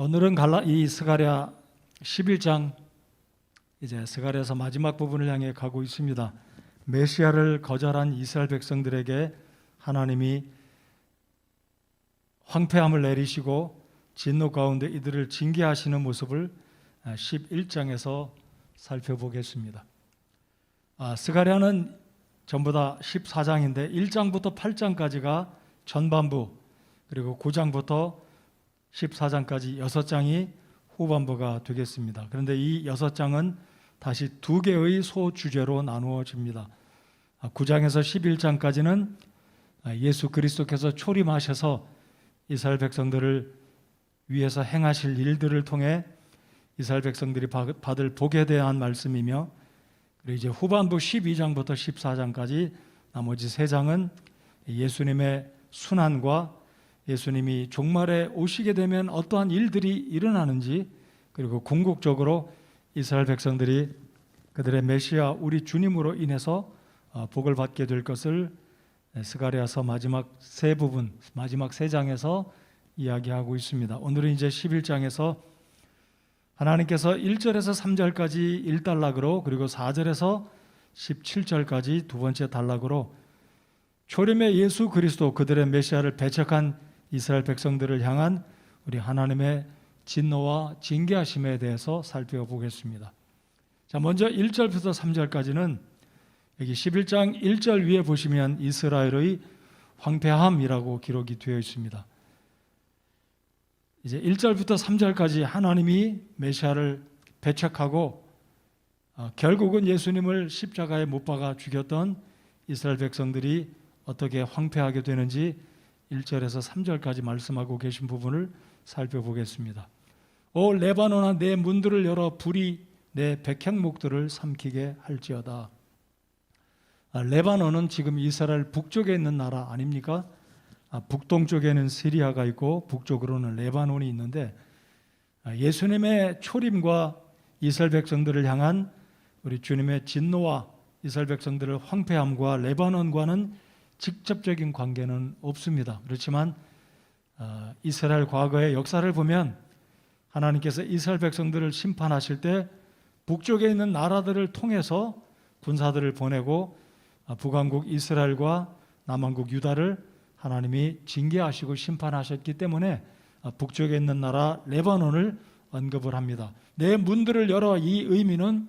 오늘은 이 스가랴 11장, 이제 스가랴서 마지막 부분을 향해 가고 있습니다. 메시아를 거절한 이스라엘 백성들에게 하나님이 황폐함을 내리시고 진노 가운데 이들을 징계하시는 모습을 11장에서 살펴보겠습니다. 스가랴는 전부 다 14장인데 1장부터 8장까지가 전반부, 그리고 9장부터 14장까지 6장이 후반부가 되겠습니다. 그런데 이 6장은 다시 두 개의 소주제로 나누어집니다. 9장에서 11장까지는 예수 그리스도께서 초림하셔서 이스라엘 백성들을 위해서 행하실 일들을 통해 이스라엘 백성들이 받을 복에 대한 말씀이며, 그리고 이제 후반부 12장부터 14장까지 나머지 3장은 예수님의 순환과 예수님이 종말에 오시게 되면 어떠한 일들이 일어나는지, 그리고 궁극적으로 이스라엘 백성들이 그들의 메시아 우리 주님으로 인해서 복을 받게 될 것을 스가랴서 마지막 3부분, 마지막 3장에서 이야기하고 있습니다. 오늘은 이제 11장에서 하나님께서 1절에서 3절까지 1단락으로, 그리고 4절에서 17절까지 두 번째 단락으로 초림의 예수 그리스도, 그들의 메시아를 배척한 이스라엘 백성들을 향한 우리 하나님의 진노와 징계하심에 대해서 살펴보겠습니다. 자, 먼저 1절부터 3절까지는 여기 11장 1절 위에 보시면 이스라엘의 황폐함이라고 기록이 되어 있습니다. 이제 1절부터 3절까지 하나님이 메시아를 배척하고 결국은 예수님을 십자가에 못 박아 죽였던 이스라엘 백성들이 어떻게 황폐하게 되는지 1절에서 3절까지 말씀하고 계신 부분을 살펴보겠습니다. 오 레바논아, 내 문들을 열어 불이 내 백향목들을 삼키게 할지어다. 레바논은 지금 이스라엘 북쪽에 있는 나라 아닙니까? 북동쪽에는 시리아가 있고 북쪽으로는 레바논이 있는데, 예수님의 초림과 이스라엘 백성들을 향한 우리 주님의 진노와 이스라엘 백성들의 황폐함과 레바논과는 직접적인 관계는 없습니다. 그렇지만 이스라엘 과거의 역사를 보면 하나님께서 이스라엘 백성들을 심판하실 때 북쪽에 있는 나라들을 통해서 군사들을 보내고 북왕국 이스라엘과 남왕국 유다를 하나님이 징계하시고 심판하셨기 때문에 북쪽에 있는 나라 레바논을 언급을 합니다. 내 문들을 열어, 이 의미는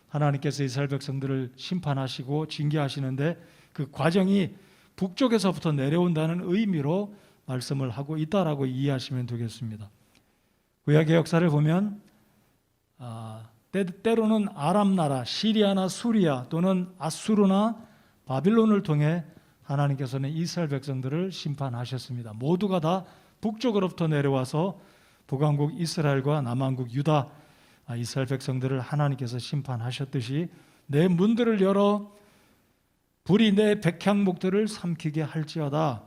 하나님께서 이스라엘 백성들을 심판하시고 징계하시는데 그 과정이 북쪽에서부터 내려온다는 의미로 말씀을 하고 있다라고 이해하시면 되겠습니다. 구약의 역사를 보면 때로는 아람 나라, 시리아나 수리아 또는 아수르나 바빌론을 통해 하나님께서는 이스라엘 백성들을 심판하셨습니다. 모두가 다 북쪽으로부터 내려와서 북왕국 이스라엘과 남왕국 유다, 이스라엘 백성들을 하나님께서 심판하셨듯이 내 문들을 열어 불이 내 백향목들을 삼키게 할지어다.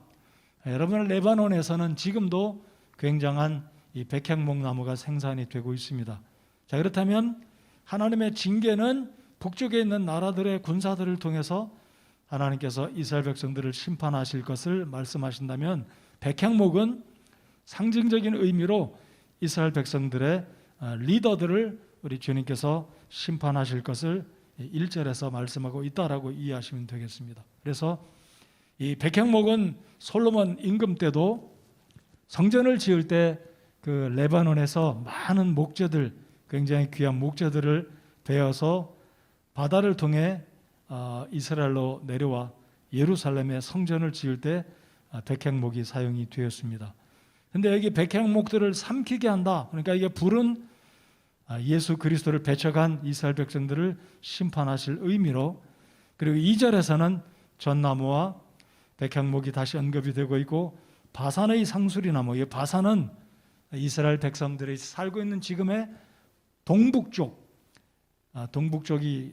여러분, 레바논에서는 지금도 굉장한 이 백향목 나무가 생산이 되고 있습니다. 자, 그렇다면 하나님의 징계는 북쪽에 있는 나라들의 군사들을 통해서 하나님께서 이스라엘 백성들을 심판하실 것을 말씀하신다면, 백향목은 상징적인 의미로 이스라엘 백성들의 리더들을 우리 주님께서 심판하실 것을 1절에서 말씀하고 있다라고 이해하시면 되겠습니다. 그래서 이 백향목은 솔로몬 임금 때도 성전을 지을 때 그 레바논에서 많은 목재들, 굉장히 귀한 목재들을 베어서 바다를 통해 이스라엘로 내려와 예루살렘에 성전을 지을 때 백향목이 사용이 되었습니다. 그런데 여기 백향목들을 삼키게 한다. 그러니까 이게 불은 예수 그리스도를 배척한 이스라엘 백성들을 심판하실 의미로, 그리고 2절에서는 전나무와 백향목이 다시 언급이 되고 있고, 바산의 상수리나무, 이 바산은 이스라엘 백성들이 살고 있는 지금의 동북쪽이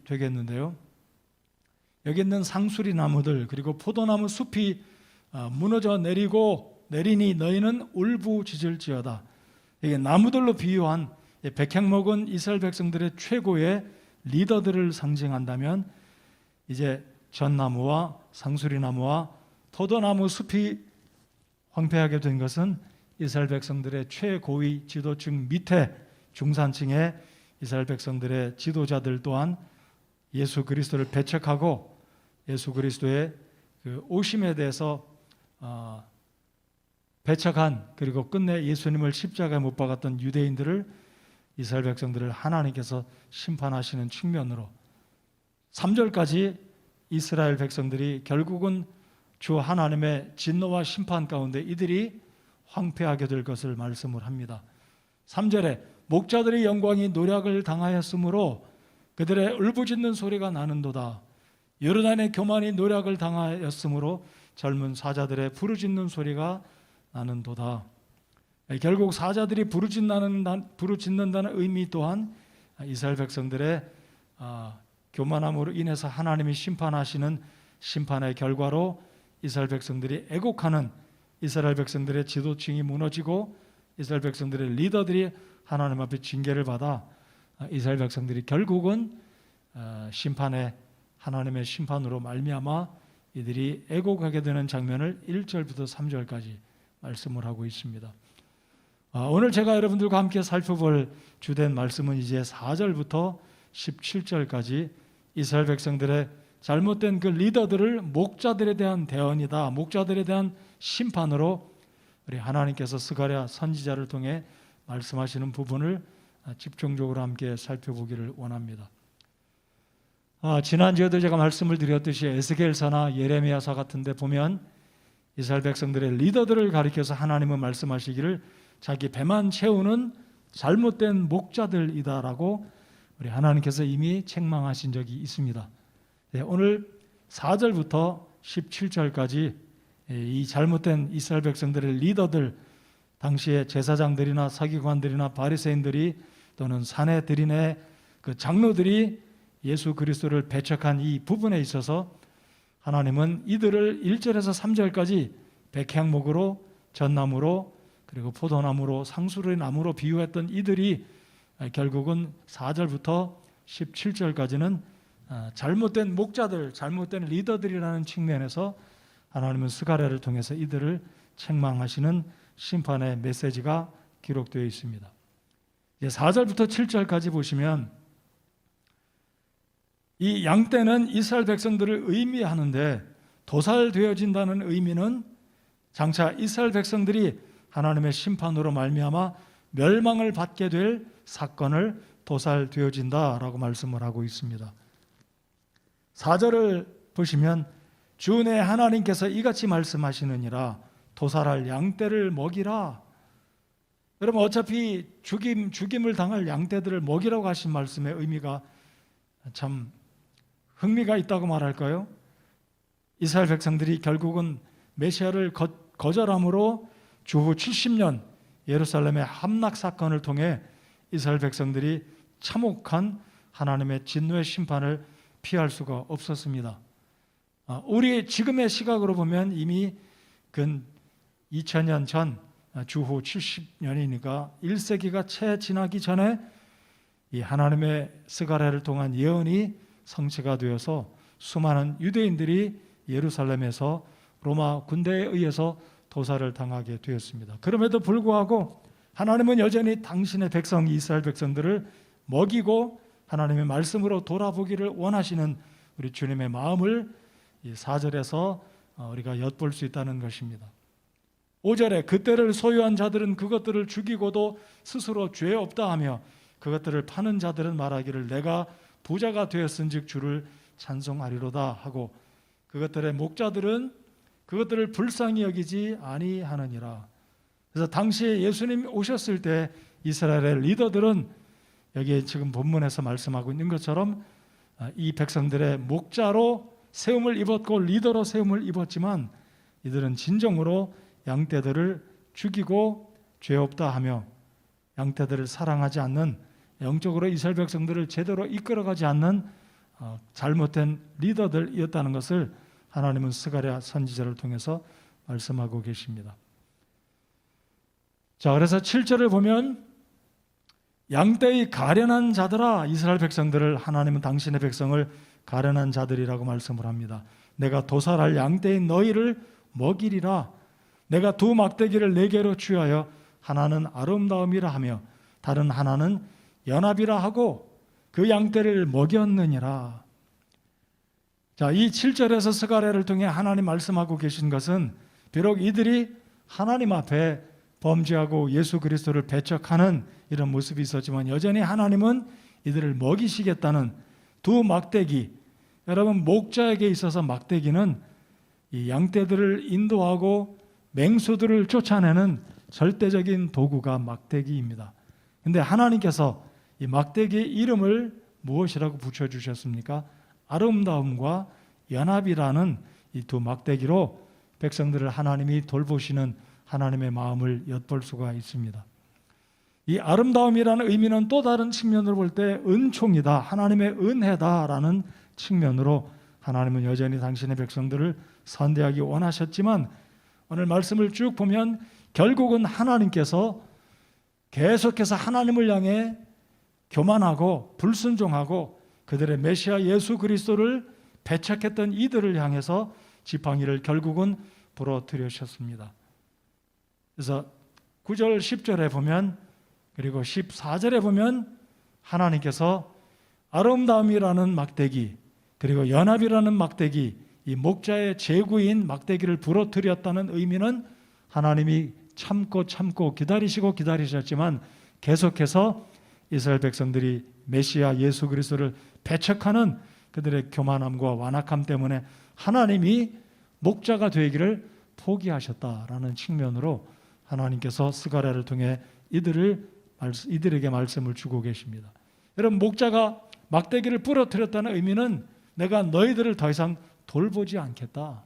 되겠는데요. 여기 있는 상수리 나무들, 그리고 포도나무 숲이 무너져 내리니 너희는 울부짖을지어다. 이게 나무들로 비유한 백향목은 이스라엘 백성들의 최고의 리더들을 상징한다면, 이제 전나무와 상수리 나무와 포도나무 숲이 황폐하게 된 것은 이스라엘 백성들의 최고위 지도층 밑에 중산층의 이스라엘 백성들의 지도자들 또한 예수 그리스도를 배척하고 예수 그리스도의 그 오심에 대해서 배척한, 그리고 끝내 예수님을 십자가에 못 박았던 유대인들을, 이스라엘 백성들을 하나님께서 심판하시는 측면으로 3절까지 이스라엘 백성들이 결국은 주 하나님의 진노와 심판 가운데 이들이 황폐하게 될 것을 말씀을 합니다. 3절에 목자들의 영광이 노략을 당하였으므로 그들의 울부짖는 소리가 나는도다. 요르단의 교만이 노략을 당하였으므로 젊은 사자들의 부르짖는 소리가 나는도다. 결국 사자들이 부르짖는다는 의미 또한 이스라엘 백성들의 교만함으로 인해서 하나님이 심판하시는 심판의 결과로 이스라엘 백성들이 애곡하는, 이스라엘 백성들의 지도층이 무너지고 이스라엘 백성들의 리더들이 하나님 앞에 징계를 받아 이스라엘 백성들이 결국은 하나님의 심판으로 말미암아 이들이 애곡하게 되는 장면을 1절부터 3절까지 말씀을 하고 있습니다. 오늘 제가 여러분들과 함께 살펴볼 주된 말씀은 이제 4절부터 17절까지 이스라엘 백성들의 잘못된 그 리더들을 목자들에 대한 대언이다, 목자들에 대한 심판으로 우리 하나님께서 스가랴 선지자를 통해 말씀하시는 부분을 집중적으로 함께 살펴보기를 원합니다. 지난주에도 제가 말씀을 드렸듯이 에스겔서나 예레미야서 같은 데 보면 이스라엘 백성들의 리더들을 가리켜서 하나님은 말씀하시기를 자기 배만 채우는 잘못된 목자들이다라고 우리 하나님께서 이미 책망하신 적이 있습니다. 오늘 4절부터 17절까지 이 잘못된 이스라엘 백성들의 리더들, 당시의 제사장들이나 서기관들이나 바리새인들이 또는 사내들인의 그 장로들이 예수 그리스도를 배척한 이 부분에 있어서 하나님은 이들을 1절에서 3절까지 백향목으로, 전나무로, 그리고 포도나무로, 상수리 나무로 비유했던 이들이 결국은 4절부터 17절까지는 잘못된 목자들, 잘못된 리더들이라는 측면에서 하나님은 스가랴를 통해서 이들을 책망하시는 심판의 메시지가 기록되어 있습니다. 4절부터 7절까지 보시면 이 양떼는 이스라엘 백성들을 의미하는데, 도살되어진다는 의미는 장차 이스라엘 백성들이 하나님의 심판으로 말미암아 멸망을 받게 될 사건을 도살되어진다라고 말씀을 하고 있습니다. 4절을 보시면 주 내 하나님께서 이같이 말씀하시느니라, 도살할 양떼를 먹이라. 여러분, 어차피 죽임을 당할 양떼들을 먹이라고 하신 말씀의 의미가 참 흥미가 있다고 말할까요? 이스라엘 백성들이 결국은 메시아를 거절함으로 주후 70년 예루살렘의 함락 사건을 통해 이스라엘 백성들이 참혹한 하나님의 진노의 심판을 피할 수가 없었습니다. 우리 지금의 시각으로 보면 이미 근 2000년 전, 주후 70년이니까 1세기가 채 지나기 전에 이 하나님의 스가랴를 통한 예언이 성취가 되어서 수많은 유대인들이 예루살렘에서 로마 군대에 의해서 도살을 당하게 되었습니다. 그럼에도 불구하고 하나님은 여전히 당신의 백성 이스라엘 백성들을 먹이고 하나님의 말씀으로 돌아보기를 원하시는 우리 주님의 마음을 이 4절에서 우리가 엿볼 수 있다는 것입니다. 5절에 그때를 소유한 자들은 그것들을 죽이고도 스스로 죄 없다 하며 그것들을 파는 자들은 말하기를 내가 부자가 되었은즉 주를 찬송하리로다 하고 그것들의 목자들은 그것들을 불쌍히 여기지 아니하느니라. 그래서 당시에 예수님이 오셨을 때 이스라엘의 리더들은 여기에 지금 본문에서 말씀하고 있는 것처럼 이 백성들의 목자로 세움을 입었고 리더로 세움을 입었지만 이들은 진정으로 양떼들을 죽이고 죄 없다 하며 양떼들을 사랑하지 않는, 영적으로 이스라엘 백성들을 제대로 이끌어가지 않는 잘못된 리더들이었다는 것을 하나님은 스가랴 선지자를 통해서 말씀하고 계십니다. 자, 그래서 7절을 보면 양떼의 가련한 자들아, 이스라엘 백성들을 하나님은 당신의 백성을 가련한 자들이라고 말씀을 합니다. 내가 도살할 양떼인 너희를 먹이리라. 내가 두 막대기를 네 개로 취하여 하나는 아름다움이라 하며 다른 하나는 연합이라 하고 그 양떼를 먹였느니라. 자, 이 7절에서 스가랴를 통해 하나님 말씀하고 계신 것은 비록 이들이 하나님 앞에 범죄하고 예수 그리스도를 배척하는 이런 모습이 있었지만 여전히 하나님은 이들을 먹이시겠다는 두 막대기, 여러분 목자에게 있어서 막대기는 이 양떼들을 인도하고 맹수들을 쫓아내는 절대적인 도구가 막대기입니다. 그런데 하나님께서 이 막대기의 이름을 무엇이라고 붙여주셨습니까? 아름다움과 연합이라는 이 두 막대기로 백성들을 하나님이 돌보시는 하나님의 마음을 엿볼 수가 있습니다. 이 아름다움이라는 의미는 또 다른 측면으로 볼 때 은총이다, 하나님의 은혜다라는 측면으로 하나님은 여전히 당신의 백성들을 선대하기 원하셨지만 오늘 말씀을 쭉 보면 결국은 하나님께서 계속해서 하나님을 향해 교만하고 불순종하고 그들의 메시아 예수 그리스도를 배척했던 이들을 향해서 지팡이를 결국은 부러뜨리셨습니다. 그래서 9절 10절에 보면 그리고 14절에 보면 하나님께서 아름다움이라는 막대기 그리고 연합이라는 막대기, 이 목자의 제구인 막대기를 부러뜨렸다는 의미는 하나님이 참고 기다리셨지만 계속해서 이스라엘 백성들이 메시아 예수 그리스도를 배척하는 그들의 교만함과 완악함 때문에 하나님이 목자가 되기를 포기하셨다라는 측면으로 하나님께서 스가랴를 통해 이들에게 말씀을 주고 계십니다. 여러분, 목자가 막대기를 부러뜨렸다는 의미는 내가 너희들을 더 이상 돌보지 않겠다.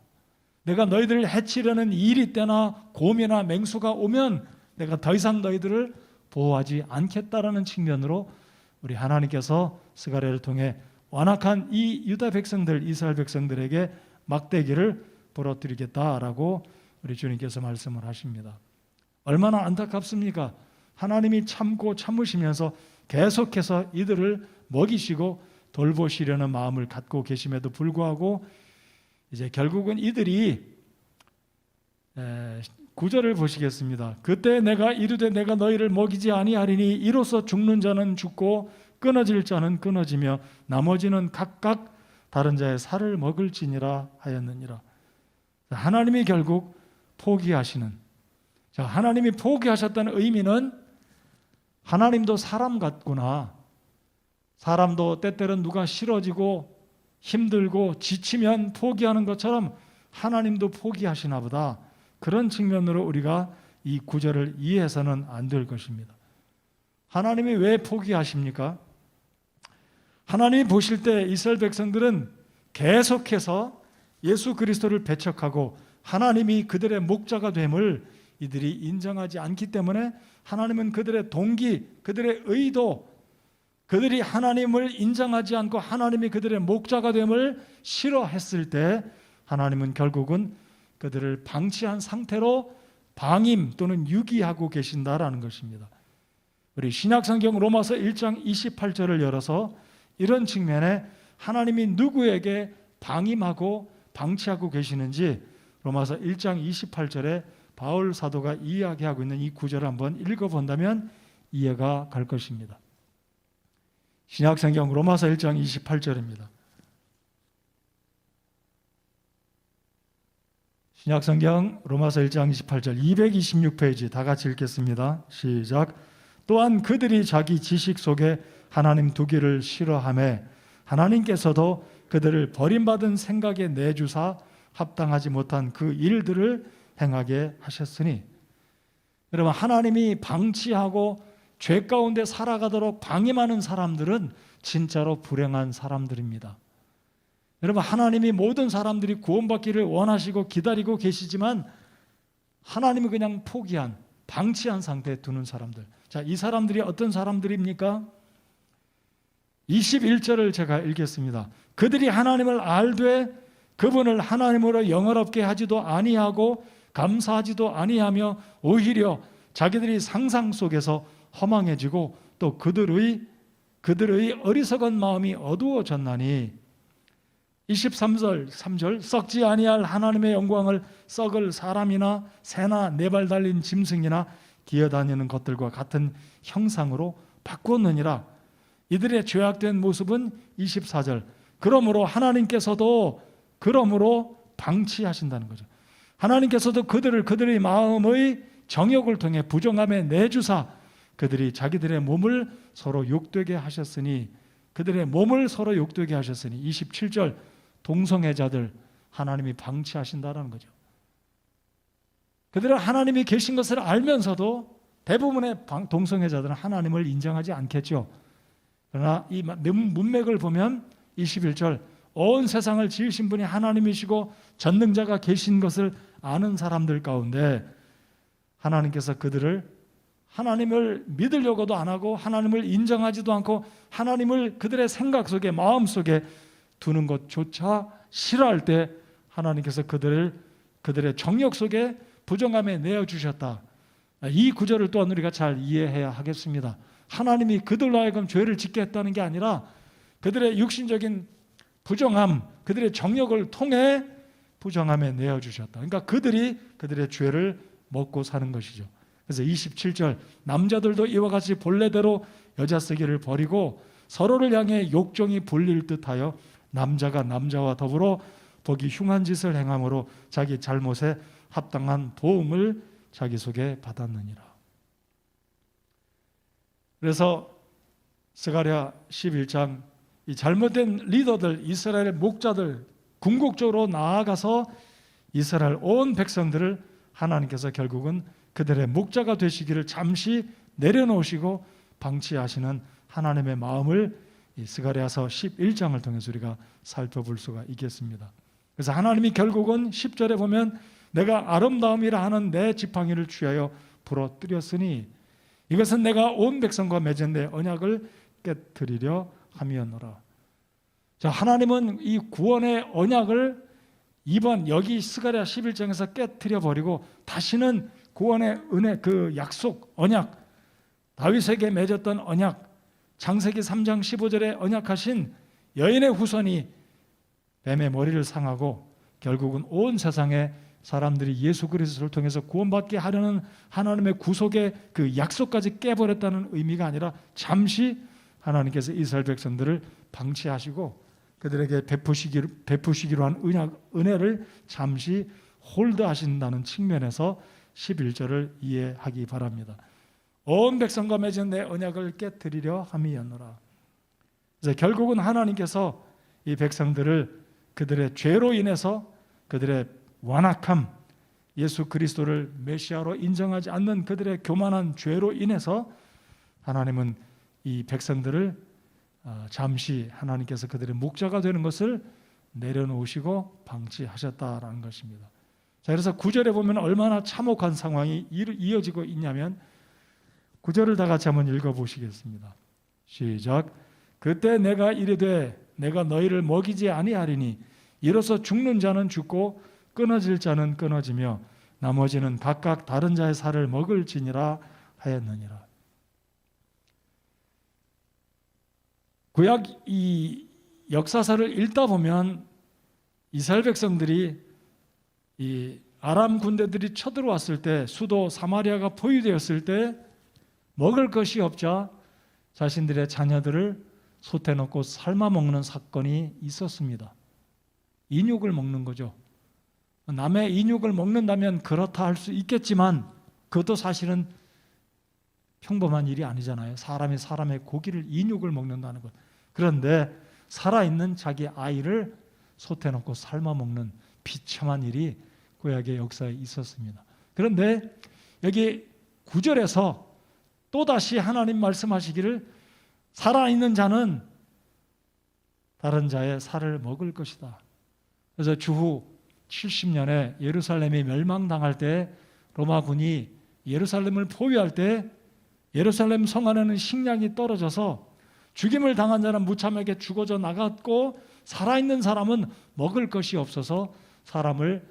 내가 너희들을 해치려는 일이 때나 곰이나 맹수가 오면 내가 더 이상 너희들을 보호하지 않겠다라는 측면으로 우리 하나님께서 스가랴를 통해 완악한 이 유다 백성들, 이스라엘 백성들에게 막대기를 부러뜨리겠다라고 우리 주님께서 말씀을 하십니다. 얼마나 안타깝습니까? 하나님이 참으시면서 계속해서 이들을 먹이시고 돌보시려는 마음을 갖고 계심에도 불구하고 이제 결국은 이들이 9절을 보시겠습니다. 그때 내가 이르되 내가 너희를 먹이지 아니하리니 이로써 죽는 자는 죽고 끊어질 자는 끊어지며 나머지는 각각 다른 자의 살을 먹을지니라 하였느니라. 하나님이 결국 포기하시는, 하나님이 포기하셨다는 의미는 하나님도 사람 같구나, 사람도 때때로는 누가 싫어지고 힘들고 지치면 포기하는 것처럼 하나님도 포기하시나 보다, 그런 측면으로 우리가 이 구절을 이해해서는 안 될 것입니다. 하나님이 왜 포기하십니까? 하나님이 보실 때 이스라엘 백성들은 계속해서 예수 그리스도를 배척하고 하나님이 그들의 목자가 됨을 이들이 인정하지 않기 때문에 하나님은 그들의 동기, 그들의 의도, 그들이 하나님을 인정하지 않고 하나님이 그들의 목자가 됨을 싫어했을 때 하나님은 결국은 그들을 방치한 상태로 방임 또는 유기하고 계신다라는 것입니다. 우리 신약성경 로마서 1장 28절을 열어서 이런 측면에 하나님이 누구에게 방임하고 방치하고 계시는지 로마서 1장 28절에 바울 사도가 이야기하고 있는 이 구절을 한번 읽어본다면 이해가 갈 것입니다. 신약성경 로마서 1장 28절입니다. 신약성경 로마서 1장 28절 226페이지 다 같이 읽겠습니다. 시작. 또한 그들이 자기 지식 속에 하나님 두기를 싫어하매 하나님께서도 그들을 버림받은 생각에 내주사 합당하지 못한 그 일들을 행하게 하셨으니, 여러분, 하나님이 방치하고 죄 가운데 살아가도록 방임하는 사람들은 진짜로 불행한 사람들입니다. 여러분, 하나님이 모든 사람들이 구원받기를 원하시고 기다리고 계시지만 하나님이 그냥 포기한, 방치한 상태에 두는 사람들. 자, 이 사람들이 어떤 사람들입니까? 21절을 제가 읽겠습니다. 그들이 하나님을 알되 그분을 하나님으로 영화롭게 하지도 아니하고 감사하지도 아니하며 오히려 자기들이 상상 속에서 허망해지고 또 그들의 어리석은 마음이 어두워졌나니 23절 3절 썩지 아니할 하나님의 영광을 썩을 사람이나 새나 네 발 달린 짐승이나 기어다니는 것들과 같은 형상으로 바꾸었느니라. 이들의 죄악된 모습은 24절 그러므로 하나님께서도 방치하신다는 거죠. 하나님께서도 그들의 마음의 정욕을 통해 부정함에 내주사 그들이 자기들의 몸을 서로 욕되게 하셨으니 27절 동성애자들 하나님이 방치하신다는 거죠. 그들은 하나님이 계신 것을 알면서도 대부분의 동성애자들은 하나님을 인정하지 않겠죠. 그러나 이 문맥을 보면 21절 온 세상을 지으신 분이 하나님이시고 전능자가 계신 것을 아는 사람들 가운데 하나님께서 하나님을 믿으려고도 안 하고 하나님을 인정하지도 않고 하나님을 그들의 생각 속에 마음 속에 두는 것조차 싫어할 때 하나님께서 그들의 정욕 속에 부정함에 내어주셨다. 이 구절을 또한 우리가 잘 이해해야 하겠습니다. 하나님이 그들로 하여금 죄를 짓게 했다는 게 아니라 그들의 육신적인 부정함, 그들의 정욕을 통해 부정함에 내어주셨다. 그러니까 그들의 죄를 먹고 사는 것이죠. 그래서 27절 남자들도 이와 같이 본래대로 여자 쓰기를 버리고 서로를 향해 욕정이 불릴 듯하여 남자가 남자와 더불어 보기 흉한 짓을 행함으로 자기 잘못에 합당한 보응을 자기 속에 받았느니라. 그래서 스가랴 11장 이 잘못된 리더들, 이스라엘의 목자들 궁극적으로 나아가서 이스라엘 온 백성들을 하나님께서 결국은 그들의 목자가 되시기를 잠시 내려놓으시고 방치하시는 하나님의 마음을 이 스가랴서 11장을 통해서 우리가 살펴볼 수가 있겠습니다. 그래서 하나님이 결국은 10절에 보면 내가 아름다움이라 하는 내 지팡이를 취하여 부러뜨렸으니 이것은 내가 온 백성과 맺은 내 언약을 깨뜨리려 함이었노라. 자, 하나님은 이 구원의 언약을 이번 여기 스가랴 11장에서 깨뜨려 버리고 다시는 구원의 은혜 그 약속 언약 다윗에게 맺었던 언약 창세기 3장 15절에 언약하신 여인의 후손이 뱀의 머리를 상하고 결국은 온 세상의 사람들이 예수 그리스도를 통해서 구원받게 하려는 하나님의 구속의 그 약속까지 깨버렸다는 의미가 아니라 잠시 하나님께서 이스라엘 백성들을 방치하시고 그들에게 베푸시기로 한 은혜를 잠시 홀드하신다는 측면에서 11절을 이해하기 바랍니다. 온 백성과 맺은 내 언약을 깨뜨리려 함이었노라. 그래서 결국은 하나님께서 이 백성들을 그들의 죄로 인해서 그들의 완악함, 예수 그리스도를 메시아로 인정하지 않는 그들의 교만한 죄로 인해서 하나님은 이 백성들을 잠시 하나님께서 그들의 목자가 되는 것을 내려놓으시고 방치하셨다라는 것입니다. 자, 그래서 9절에 보면 얼마나 참혹한 상황이 이어지고 있냐면 9절을 다 같이 한번 읽어보시겠습니다. 시작. 그때 내가 이르되 내가 너희를 먹이지 아니하리니 이로써 죽는 자는 죽고 끊어질 자는 끊어지며 나머지는 각각 다른 자의 살을 먹을지니라 하였느니라. 구약 이 역사서를 읽다 보면 이스라엘 백성들이 이 아람 군대들이 쳐들어왔을 때 수도 사마리아가 포위되었을 때 먹을 것이 없자 자신들의 자녀들을 솥에 넣고 삶아 먹는 사건이 있었습니다. 인육을 먹는 거죠. 남의 인육을 먹는다면 그렇다 할 수 있겠지만 그것도 사실은 평범한 일이 아니잖아요. 사람이 사람의 고기를 인육을 먹는다는 것. 그런데 살아있는 자기 아이를 솥에 넣고 삶아 먹는 비참한 일이 구약의 역사에 있었습니다. 그런데 여기 9절에서 또다시 하나님 말씀하시기를 살아있는 자는 다른 자의 살을 먹을 것이다. 그래서 주후 70년에 예루살렘이 멸망당할 때 로마군이 예루살렘을 포위할 때 예루살렘 성 안에는 식량이 떨어져서 죽임을 당한 자는 무참하게 죽어져 나갔고 살아있는 사람은 먹을 것이 없어서 사람을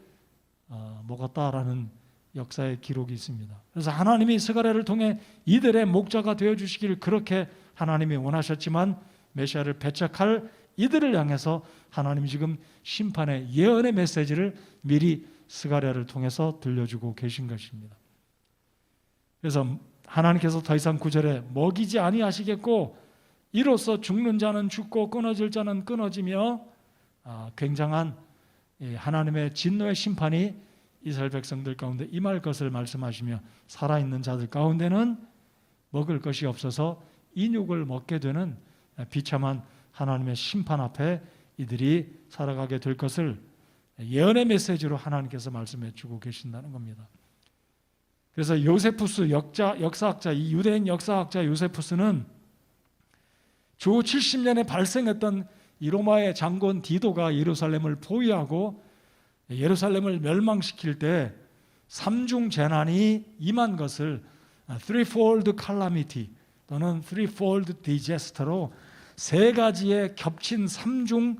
먹었다라는 역사의 기록이 있습니다. 그래서 하나님이 스가랴를 통해 이들의 목자가 되어주시길 그렇게 하나님이 원하셨지만 메시아를 배척할 이들을 향해서 하나님이 지금 심판의 예언의 메시지를 미리 스가랴를 통해서 들려주고 계신 것입니다. 그래서 하나님께서 더 이상 9절에 먹이지 아니하시겠고 이로써 죽는 자는 죽고 끊어질 자는 끊어지며 굉장한 하나님의 진노의 심판이 이스라엘 백성들 가운데 임할 것을 말씀하시며 살아있는 자들 가운데는 먹을 것이 없어서 인육을 먹게 되는 비참한 하나님의 심판 앞에 이들이 살아가게 될 것을 예언의 메시지로 하나님께서 말씀해 주고 계신다는 겁니다. 그래서 요세푸스 역사학자, 이 유대인 역사학자 요세푸스는 주 70년에 발생했던 이 로마의 장군 디도가 예루살렘을 포위하고 예루살렘을 멸망시킬 때 삼중 재난이 임한 것을 threefold calamity 또는 threefold disaster로 세 가지의 겹친 삼중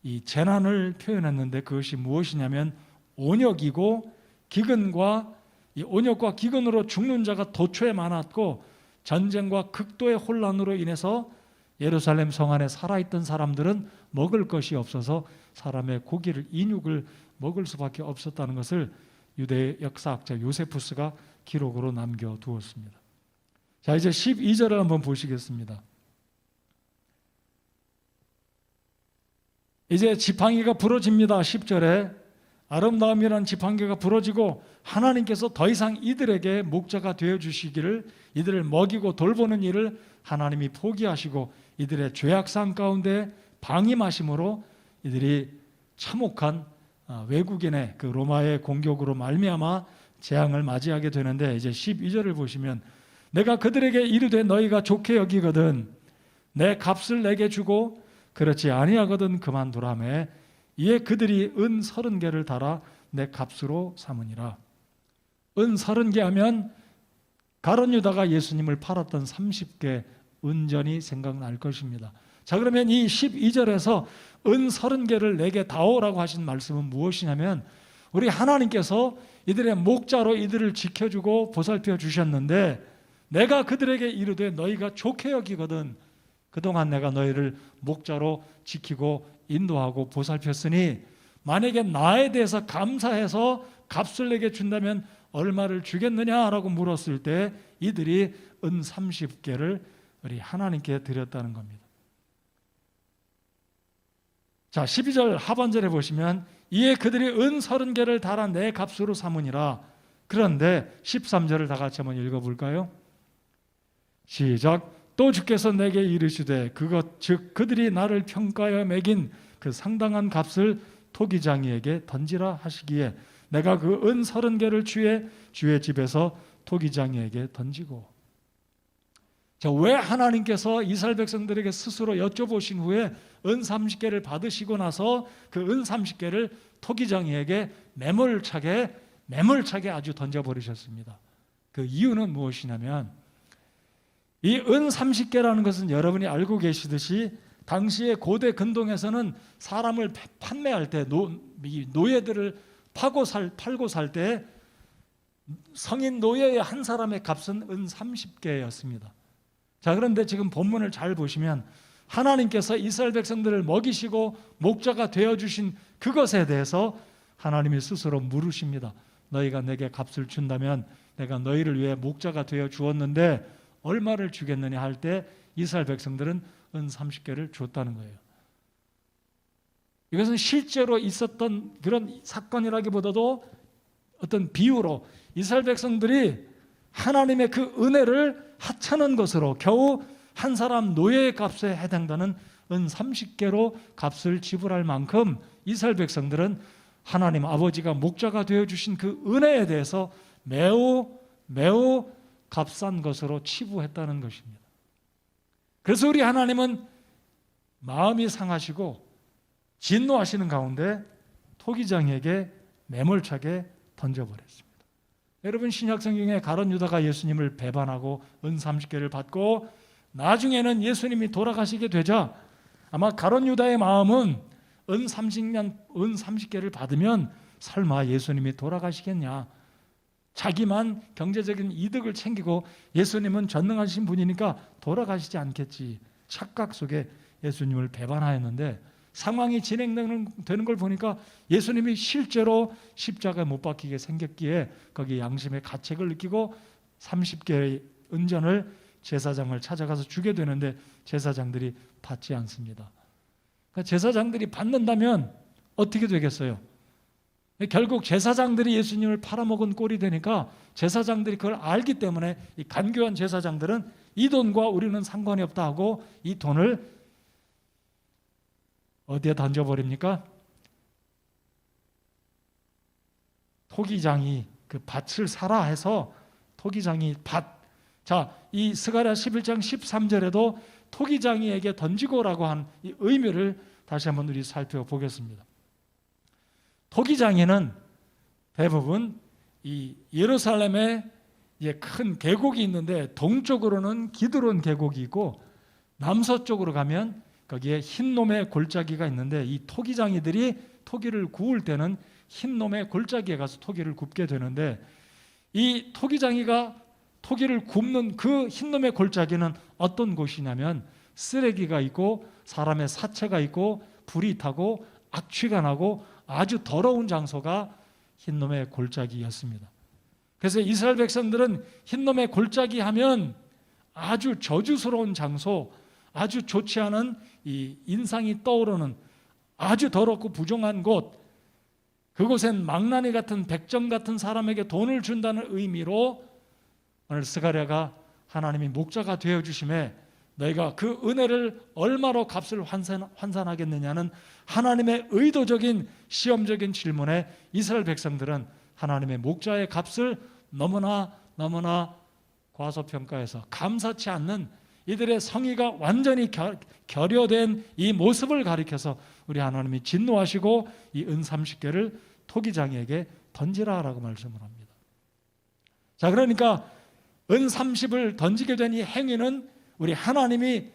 이 재난을 표현했는데 그것이 무엇이냐면 온역이고 기근과 이 온역과 기근으로 죽는 자가 도처에 많았고 전쟁과 극도의 혼란으로 인해서 예루살렘 성 안에 살아있던 사람들은 먹을 것이 없어서 사람의 고기를 인육을 먹을 수밖에 없었다는 것을 유대 역사학자 요세푸스가 기록으로 남겨두었습니다. 자, 이제 12절을 한번 보시겠습니다. 이제 지팡이가 부러집니다. 10절에 아름다움이라는 지팡이가 부러지고 하나님께서 더 이상 이들에게 목자가 되어주시기를 이들을 먹이고 돌보는 일을 하나님이 포기하시고 이들의 죄악상 가운데 방임하심으로 이들이 참혹한 외국인의 그 로마의 공격으로 말미암아 재앙을 맞이하게 되는데 이제 12절을 보시면 내가 그들에게 이르되 너희가 좋게 여기거든 내 값을 내게 주고 그렇지 아니하거든 그만두라매 이에 그들이 은 30개를 달아 내 값으로 삼으니라. 은 30개 하면 가룟 유다가 예수님을 팔았던 30개 은전이 생각날 것입니다. 자, 그러면 이 12절에서 은 30개를 내게 다오라고 하신 말씀은 무엇이냐면 우리 하나님께서 이들의 목자로 이들을 지켜주고 보살펴 주셨는데 내가 그들에게 이르되 너희가 좋게 여기거든 그동안 내가 너희를 목자로 지키고 인도하고 보살폈으니 만약에 나에 대해서 감사해서 값을 내게 준다면 얼마를 주겠느냐라고 물었을 때 이들이 은 30개를 우리 하나님께 드렸다는 겁니다. 자, 12절 하반절에 보시면 이에 그들이 은 30개를 달아 내 값으로 삼으니라. 그런데 13절을 다 같이 한번 읽어볼까요? 시작. 또 주께서 내게 이르시되 그것 즉 그들이 나를 평가하여 매긴 그 상당한 값을 토기장이에게 던지라 하시기에 내가 그 은 30개를 주의 집에서 토기장이에게 던지고. 자, 왜 하나님께서 이스라엘 백성들에게 스스로 여쭤보신 후에 은 30개를 받으시고 나서 그 은 30개를 토기장이에게 매몰차게 아주 던져버리셨습니다. 그 이유는 무엇이냐면 이 은 30개라는 것은 여러분이 알고 계시듯이 당시에 고대 근동에서는 사람을 판매할 때 노예들을 팔고 살 때 성인 노예의 한 사람의 값은 은 30개였습니다. 자, 그런데 지금 본문을 잘 보시면 하나님께서 이스라엘 백성들을 먹이시고 목자가 되어주신 그것에 대해서 하나님이 스스로 물으십니다. 너희가 내게 값을 준다면 내가 너희를 위해 목자가 되어 주었는데 얼마를 주겠느냐 할 때 이스라엘 백성들은 은 30개를 줬다는 거예요. 이것은 실제로 있었던 그런 사건이라기보다도 어떤 비유로 이스라엘 백성들이 하나님의 그 은혜를 하찮은 것으로 겨우 한 사람 노예의 값에 해당되는 은 30개로 값을 지불할 만큼 이스라엘 백성들은 하나님 아버지가 목자가 되어주신 그 은혜에 대해서 매우 값싼 것으로 치부했다는 것입니다. 그래서 우리 하나님은 마음이 상하시고 진노하시는 가운데 토기장에게 매몰차게 던져버렸습니다. 여러분, 신약성경에 가룟 유다가 예수님을 배반하고 은 30개를 받고 나중에는 예수님이 돌아가시게 되자 아마 가룟 유다의 마음은 은 30개를 받으면 설마 예수님이 돌아가시겠냐, 자기만 경제적인 이득을 챙기고 예수님은 전능하신 분이니까 돌아가시지 않겠지 착각 속에 예수님을 배반하였는데 상황이 진행되는 걸 보니까 예수님이 실제로 십자가에 못 박히게 생겼기에 거기에 양심의 가책을 느끼고 30개의 은전을 제사장을 찾아가서 주게 되는데 제사장들이 받지 않습니다. 그러니까 제사장들이 받는다면 어떻게 되겠어요? 결국 제사장들이 예수님을 팔아먹은 꼴이 되니까 제사장들이 그걸 알기 때문에 이 간교한 제사장들은 이 돈과 우리는 상관이 없다 하고 이 돈을 어디에 던져버립니까? 토기장이 그 밭을 사라 해서 토기장이 이 스가랴 11장 13절에도 토기장이에게 던지고라고 한 이 의미를 다시 한번 우리 살펴보겠습니다. 토기장이는 대부분 이 예루살렘에 큰 계곡이 있는데 동쪽으로는 기드론 계곡이 있고 남서쪽으로 가면 거기에 흰놈의 골짜기가 있는데 이 토기장이들이 토기를 구울 때는 흰놈의 골짜기에 가서 토기를 굽게 되는데 이 토기장이가 토기를 굽는 그 흰놈의 골짜기는 어떤 곳이냐면 쓰레기가 있고 사람의 사체가 있고 불이 타고 악취가 나고 아주 더러운 장소가 흰놈의 골짜기였습니다. 그래서 이스라엘 백성들은 흰놈의 골짜기 하면 아주 저주스러운 장소, 아주 좋지 않은 이 인상이 떠오르는 아주 더럽고 부정한 곳, 그곳엔 망나니 같은 백정 같은 사람에게 돈을 준다는 의미로 오늘 스가랴가 하나님이 목자가 되어주심에 너희가 그 은혜를 얼마로 값을 환산하겠느냐는 하나님의 의도적인 시험적인 질문에 이스라엘 백성들은 하나님의 목자의 값을 너무나 과소평가해서 감사치 않는 이들의 성의가 완전히 결여된 이 모습을 가리켜서 우리 하나님이 진노하시고 이 은 30개를 토기장이에게 던지라라고 말씀을 합니다. 자, 그러니까 은 30을 던지게 된 이 행위는 우리 하나님이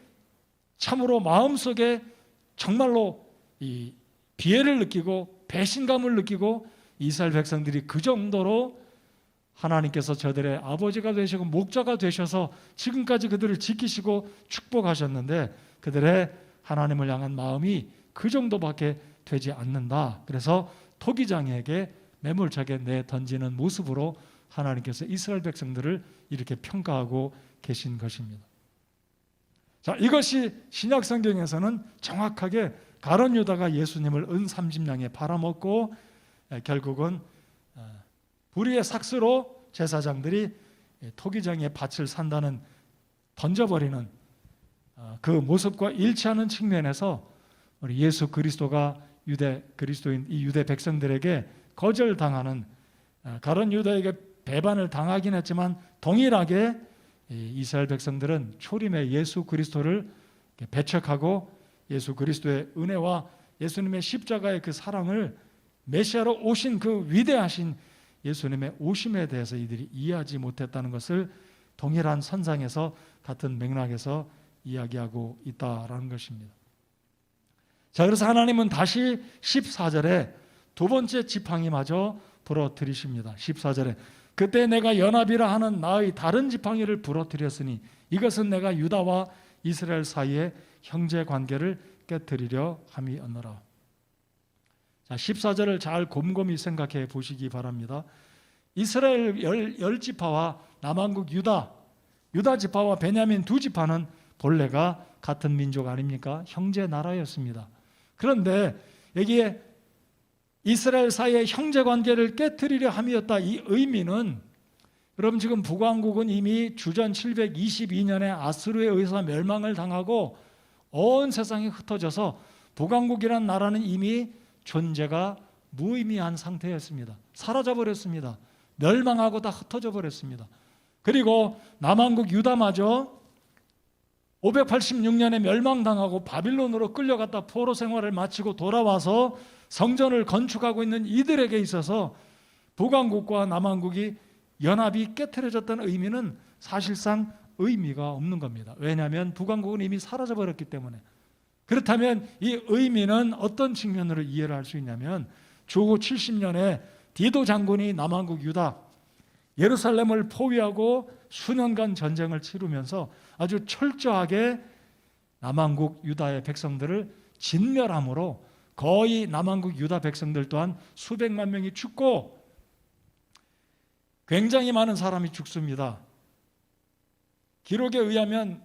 참으로 마음속에 정말로 이 비애를 느끼고 배신감을 느끼고 이스라엘 백성들이 그 정도로 하나님께서 저들의 아버지가 되시고 목자가 되셔서 지금까지 그들을 지키시고 축복하셨는데 그들의 하나님을 향한 마음이 그 정도밖에 되지 않는다. 그래서 토기장에게 매몰차게 내던지는 모습으로 하나님께서 이스라엘 백성들을 이렇게 평가하고 계신 것입니다. 자, 이것이 신약 성경에서는 정확하게 가룟 유다가 예수님을 은 30냥에 팔아먹고 결국은 불의의 삭스로 제사장들이 토기장의 밭을 산다는 던져버리는 그 모습과 일치하는 측면에서 우리 예수 그리스도가 유대 그리스도인 이 유대 백성들에게 거절당하는 가룟 유다에게 배반을 당하긴 했지만 동일하게 이스라엘 백성들은 초림의 예수 그리스도를 배척하고 예수 그리스도의 은혜와 예수님의 십자가의 그 사랑을 메시아로 오신 그 위대하신 예수님의 오심에 대해서 이들이 이해하지 못했다는 것을 동일한 선상에서 같은 맥락에서 이야기하고 있다라는 것입니다. 자, 그래서 하나님은 다시 14절에 두 번째 지팡이마저 부러뜨리십니다. 14절에 그때 내가 연합이라 하는 나의 다른 지팡이를 부러뜨렸으니 이것은 내가 유다와 이스라엘 사이의 형제 관계를 깨뜨리려 함이었노라. 자, 14절을 잘 곰곰이 생각해 보시기 바랍니다. 이스라엘 열 지파와 남한국 유다 지파와 베냐민 두 지파는 본래가 같은 민족 아닙니까? 형제 나라였습니다. 그런데 여기에 이스라엘 사이의 형제 관계를 깨뜨리려 함이었다. 이 의미는 여러분 지금 북왕국은 이미 주전 722년에 아수르에 의해서 멸망을 당하고 온 세상에 흩어져서 북왕국이라는 나라는 이미 존재가 무의미한 상태였습니다. 사라져버렸습니다. 멸망하고 다 흩어져 버렸습니다. 그리고 남한국 유다마저 586년에 멸망당하고 바빌론으로 끌려갔다 포로 생활을 마치고 돌아와서 성전을 건축하고 있는 이들에게 있어서 북왕국과 남한국이 연합이 깨트려졌다는 의미는 사실상 의미가 없는 겁니다. 왜냐하면 북왕국은 이미 사라져버렸기 때문에. 그렇다면 이 의미는 어떤 측면으로 이해를 할 수 있냐면 주후 70년에 디도 장군이 남한국 유다 예루살렘을 포위하고 수년간 전쟁을 치르면서 아주 철저하게 남한국 유다의 백성들을 진멸함으로 거의 남한국 유다 백성들 또한 수백만 명이 죽고 굉장히 많은 사람이 죽습니다. 기록에 의하면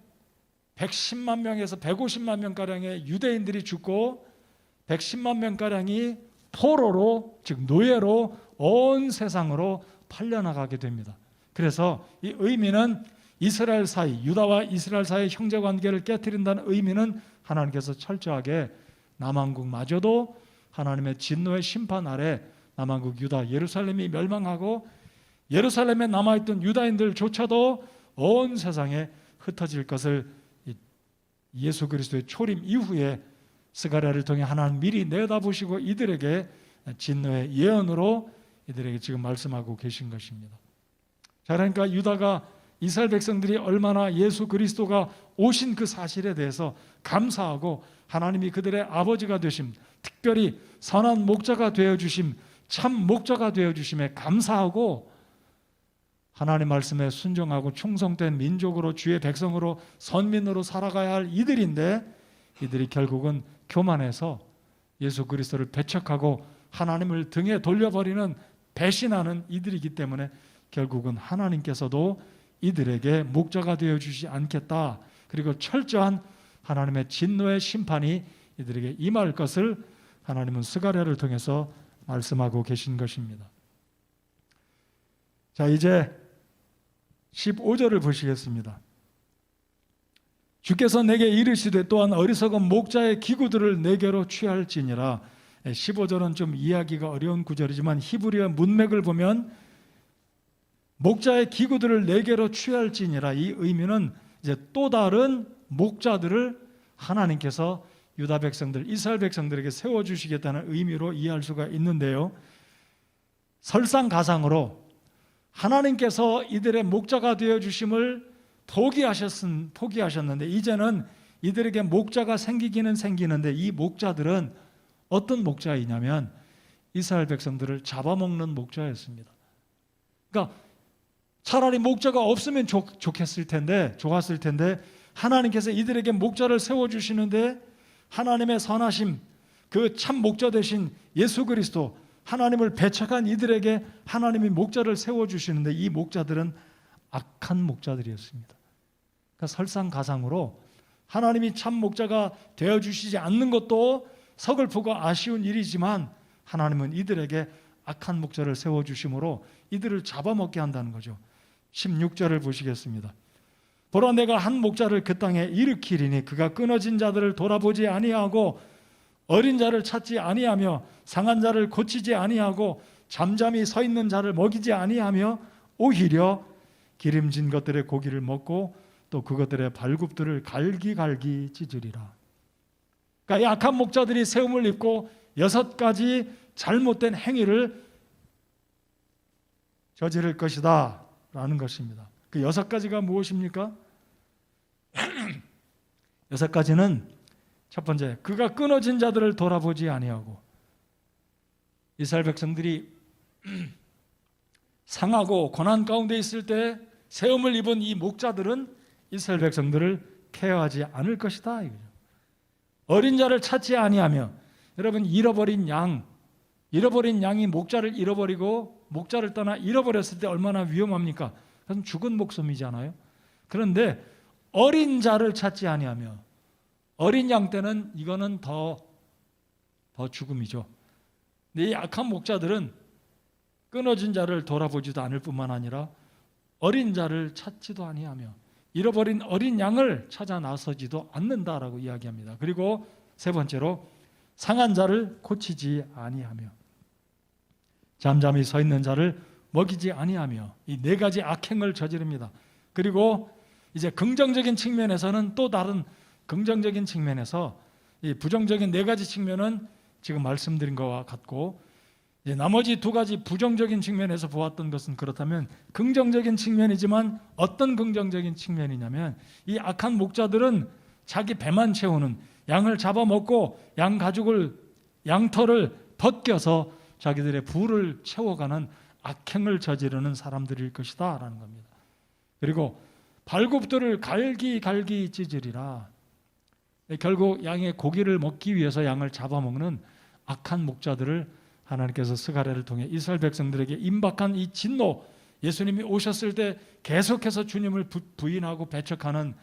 110만 명에서 150만 명가량의 유대인들이 죽고 110만 명가량이 포로로, 즉 노예로 온 세상으로 팔려나가게 됩니다. 그래서 이 의미는 이스라엘 사이, 유다와 이스라엘 사이의 형제관계를 깨트린다는 의미는 하나님께서 철저하게 남왕국마저도 하나님의 진노의 심판 아래 남왕국 유다 예루살렘이 멸망하고 예루살렘에 남아있던 유다인들조차도 온 세상에 흩어질 것을 예수 그리스도의 초림 이후에 스가랴를 통해 하나님 미리 내다보시고 이들에게 진노의 예언으로 이들에게 지금 말씀하고 계신 것입니다. 자, 그러니까 유다가 이스라엘 백성들이 얼마나 예수 그리스도가 오신 그 사실에 대해서 감사하고 하나님이 그들의 아버지가 되심, 특별히 선한 목자가 되어주심, 참 목자가 되어주심에 감사하고 하나님 말씀에 순종하고 충성된 민족으로 주의 백성으로 선민으로 살아가야 할 이들인데 이들이 결국은 교만해서 예수 그리스도를 배척하고 하나님을 등에 돌려버리는 배신하는 이들이기 때문에 결국은 하나님께서도 이들에게 목자가 되어주지 않겠다. 그리고 철저한 하나님의 진노의 심판이 이들에게 임할 것을 하나님은 스가랴를 통해서 말씀하고 계신 것입니다. 자, 이제 15절을 보시겠습니다. 주께서 내게 이르시되 또한 어리석은 목자의 기구들을 내게로 취할지니라. 15절은 좀 이해하기가 어려운 구절이지만 히브리어 문맥을 보면 목자의 기구들을 내게로 취할지니라, 이 의미는 이제 또 다른 목자들을 하나님께서 유다 백성들, 이스라엘 백성들에게 세워주시겠다는 의미로 이해할 수가 있는데요, 설상가상으로 하나님께서 이들의 목자가 되어주심을 포기하셨는데 이제는 이들에게 목자가 생기기는 생기는데 이 목자들은 어떤 목자이냐면 이스라엘 백성들을 잡아먹는 목자였습니다. 그러니까 차라리 목자가 없으면 좋았을 텐데 하나님께서 이들에게 목자를 세워주시는데 하나님의 선하심, 그 참 목자 되신 예수 그리스도, 하나님을 배척한 이들에게 하나님이 목자를 세워주시는데 이 목자들은 악한 목자들이었습니다. 그러니까 설상가상으로 하나님이 참 목자가 되어주시지 않는 것도 서글프고 아쉬운 일이지만 하나님은 이들에게 악한 목자를 세워주심으로 이들을 잡아먹게 한다는 거죠. 16절을 보시겠습니다. 보라, 내가 한 목자를 그 땅에 일으키리니 그가 끊어진 자들을 돌아보지 아니하고 어린 자를 찾지 아니하며 상한 자를 고치지 아니하고 잠잠히 서 있는 자를 먹이지 아니하며 오히려 기름진 것들의 고기를 먹고 또 그것들의 발굽들을 갈기갈기 찢으리라. 그러니까 이 악한 목자들이 세움을 입고 6가지 잘못된 행위를 저지를 것이다 라는 것입니다. 그 6가지가 무엇입니까? 6가지는 첫 번째, 그가 끊어진 자들을 돌아보지 아니하고, 이스라엘 백성들이 상하고 고난 가운데 있을 때 세움을 입은 이 목자들은 이스라엘 백성들을 케어하지 않을 것이다 이거죠. 어린 자를 찾지 아니하며, 여러분 잃어버린 양이 목자를 잃어버리고 목자를 떠나 잃어버렸을 때 얼마나 위험합니까? 그건 죽은 목숨이잖아요. 그런데 어린 자를 찾지 아니하며, 어린 양 때는 이거는 더 죽음이죠. 근데 이 악한 목자들은 끊어진 자를 돌아보지도 않을 뿐만 아니라 어린 자를 찾지도 아니하며 잃어버린 어린 양을 찾아 나서지도 않는다라고 이야기합니다. 그리고 세 번째로 상한 자를 고치지 아니하며 잠잠히 서 있는 자를 먹이지 아니하며, 이 4가지 악행을 저지릅니다. 그리고 이제 긍정적인 측면에서는 또 다른 긍정적인 측면에서 이 부정적인 4가지 측면은 지금 말씀드린 것과 같고, 이제 나머지 2가지 부정적인 측면에서 보았던 것은 그렇다면 긍정적인 측면이지만 어떤 긍정적인 측면이냐면 이 악한 목자들은 자기 배만 채우는, 양을 잡아먹고 양 가죽을, 양털을 벗겨서 자기들의 부를 채워가는 악행을 저지르는 사람들일 것이다 라는 겁니다. 그리고 발굽들을 갈기 찢으리라. 결국 양의 고기를 먹기 위해서 양을 잡아먹는 악한 목자들을 하나님께서 스가랴를 통해 이스라엘 백성들에게 임박한 이 진노, 예수님이 오셨을 때 계속해서 주님을 부인하고 배척하는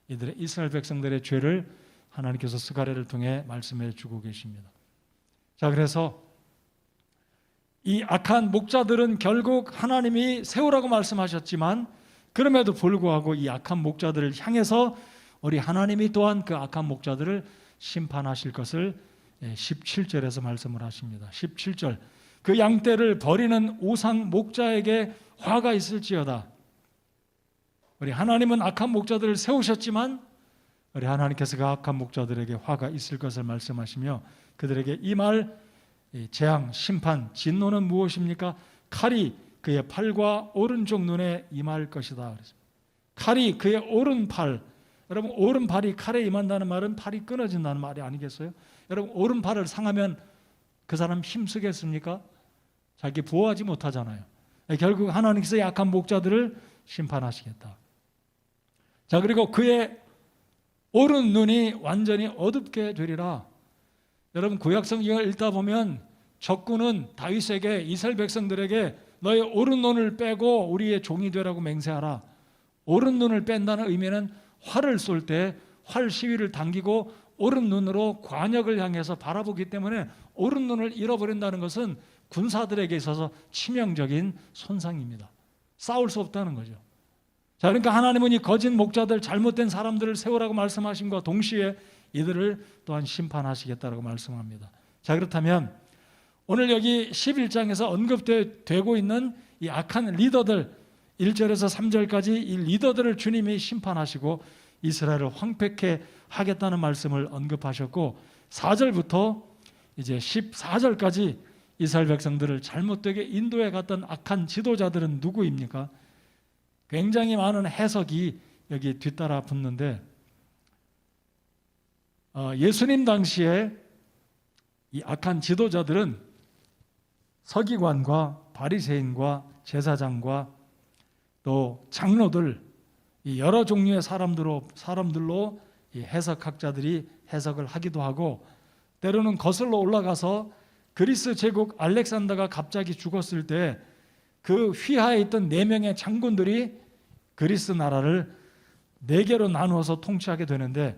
이들의 이스라엘 백성들의 죄를 하나님께서 스가랴를 통해 말씀해 주고 계십니다. 자, 그래서 이 악한 목자들은 결국 하나님이 세우라고 말씀하셨지만 그럼에도 불구하고 이 악한 목자들을 향해서 우리 하나님이 또한 그 악한 목자들을 심판하실 것을 17절에서 말씀을 하십니다. 17절, 그 양떼를 버리는 우상 목자에게 화가 있을지어다. 우리 하나님은 악한 목자들을 세우셨지만 우리 하나님께서 그 악한 목자들에게 화가 있을 것을 말씀하시며 그들에게 이 말 재앙, 심판, 진노는 무엇입니까? 칼이 그의 팔과 오른쪽 눈에 임할 것이다. 칼이 그의 오른팔, 여러분 오른팔이 칼에 임한다는 말은 팔이 끊어진다는 말이 아니겠어요? 여러분 오른팔을 상하면 그 사람 힘쓰겠습니까? 자기 보호하지 못하잖아요. 결국 하나님께서 약한 목자들을 심판하시겠다. 자, 그리고 그의 오른 눈이 완전히 어둡게 되리라. 여러분 구약 성경을 읽다 보면 적군은 다윗에게 이스라엘 백성들에게 너의 오른 눈을 빼고 우리의 종이 되라고 맹세하라. 오른 눈을 뺀다는 의미는 활을 쏠 때 활 시위를 당기고 오른 눈으로 관역을 향해서 바라보기 때문에 오른 눈을 잃어버린다는 것은 군사들에게 있어서 치명적인 손상입니다. 싸울 수 없다는 거죠. 자, 그러니까 하나님은 이 거짓 목자들, 잘못된 사람들을 세우라고 말씀하심과 동시에 이들을 또한 심판하시겠다라고 말씀합니다. 자, 그렇다면 오늘 여기 11장에서 언급되고 있는 이 악한 리더들, 1절에서 3절까지 이 리더들을 주님이 심판하시고 이스라엘을 황폐케 하겠다는 말씀을 언급하셨고 4절부터 이제 14절까지 이스라엘 백성들을 잘못되게 인도해 갔던 악한 지도자들은 누구입니까? 굉장히 많은 해석이 여기 뒤따라 붙는데 예수님 당시에 이 악한 지도자들은 서기관과 바리새인과 제사장과 또 장로들, 이 여러 종류의 사람들로 이 해석학자들이 해석을 하기도 하고 때로는 거슬러 올라가서 그리스 제국 알렉산더가 갑자기 죽었을 때 그 휘하에 있던 4명의 장군들이 그리스 나라를 4개로 나누어서 통치하게 되는데